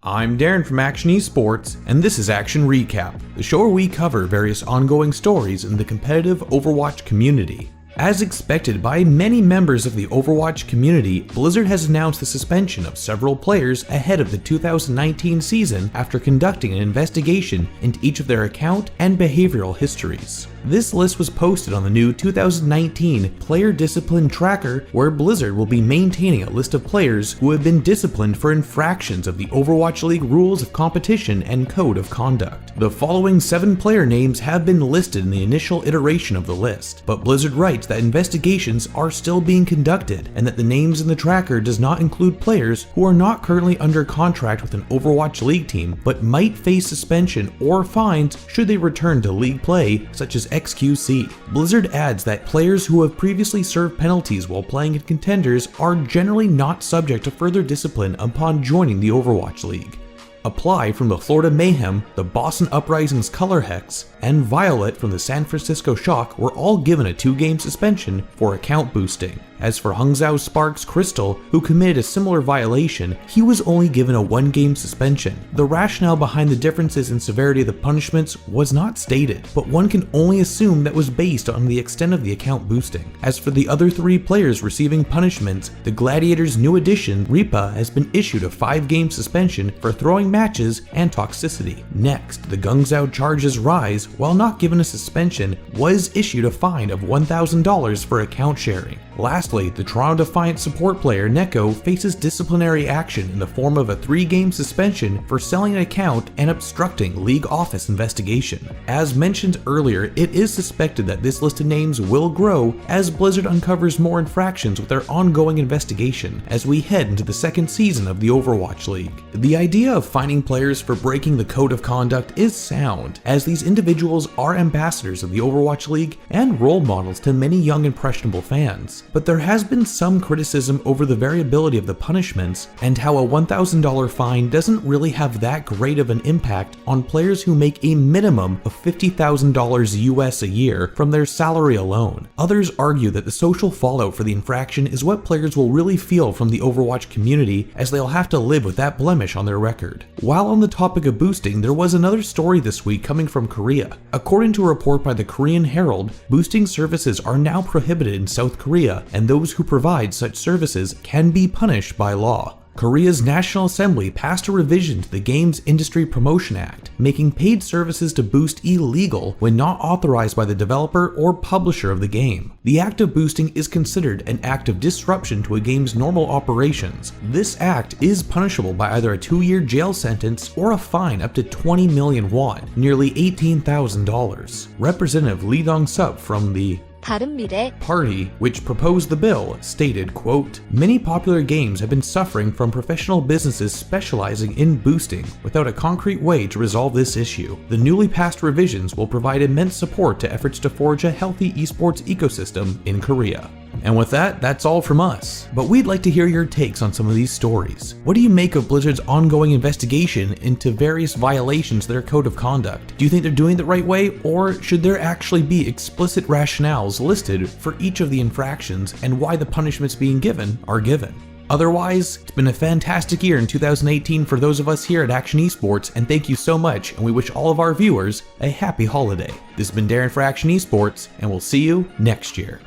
I'm Darren from Akshon Esports, and this is Akshon Recap, the show where we cover various ongoing stories in the competitive Overwatch community. As expected by many members of the Overwatch community, Blizzard has announced the suspension of several players ahead of the 2019 season after conducting an investigation into each of their account and behavioral histories. This list was posted on the new 2019 Player Discipline Tracker, where Blizzard will be maintaining a list of players who have been disciplined for infractions of the Overwatch League rules of competition and code of conduct. The following 7 player names have been listed in the initial iteration of the list, but Blizzard writes that investigations are still being conducted and that the names in the tracker does not include players who are not currently under contract with an Overwatch League team but might face suspension or fines should they return to league play, such as XQC. Blizzard adds that players who have previously served penalties while playing in contenders are generally not subject to further discipline upon joining the Overwatch League. Apply from the Florida Mayhem, the Boston Uprising's Colourhex, and Violet from the San Francisco Shock were all given a 2-game suspension for account boosting. As for Hangzhou Spark's Krystal, who committed a similar violation, he was only given a 1-game suspension. The rationale behind the differences in severity of the punishments was not stated, but one can only assume that was based on the extent of the account boosting. As for the other 3 players receiving punishments, the Gladiators' new addition, Ripa, has been issued a 5-game suspension for throwing matches and toxicity. Next, the Guangzhou charges Rise, while not given a suspension, was issued a fine of $1,000 for account sharing. Lastly, the Toronto Defiant Support player Neko faces disciplinary action in the form of a 3-game suspension for selling an account and obstructing league office investigation. As mentioned earlier, it is suspected that this list of names will grow as Blizzard uncovers more infractions with their ongoing investigation as we head into the 2nd season of the Overwatch League. The idea of fining players for breaking the code of conduct is sound, as these individuals are ambassadors of the Overwatch League and role models to many young impressionable fans. But there has been some criticism over the variability of the punishments and how a $1,000 fine doesn't really have that great of an impact on players who make a minimum of $50,000 US a year from their salary alone. Others argue that the social fallout for the infraction is what players will really feel from the Overwatch community, as they'll have to live with that blemish on their record. While on the topic of boosting, there was another story this week coming from Korea. According to a report by the Korean Herald, boosting services are now prohibited in South Korea, and those who provide such services can be punished by law. Korea's National Assembly passed a revision to the Games Industry Promotion Act, making paid services to boost illegal when not authorized by the developer or publisher of the game. The act of boosting is considered an act of disruption to a game's normal operations. This act is punishable by either a 2-year jail sentence or a fine up to 20 million won, nearly $18,000. Representative Lee Dong-sup from the Party, which proposed the bill, stated, quote, "Many popular games have been suffering from professional businesses specializing in boosting without a concrete way to resolve this issue. The newly passed revisions will provide immense support to efforts to forge a healthy esports ecosystem in Korea." And with that, that's all from us. But we'd like to hear your takes on some of these stories. What do you make of Blizzard's ongoing investigation into various violations of their code of conduct? Do you think they're doing it the right way, or should there actually be explicit rationales listed for each of the infractions and why the punishments being given are given? Otherwise, it's been a fantastic year in 2018 for those of us here at Akshon Esports, and thank you so much, and we wish all of our viewers a happy holiday. This has been Darren for Akshon Esports, and we'll see you next year.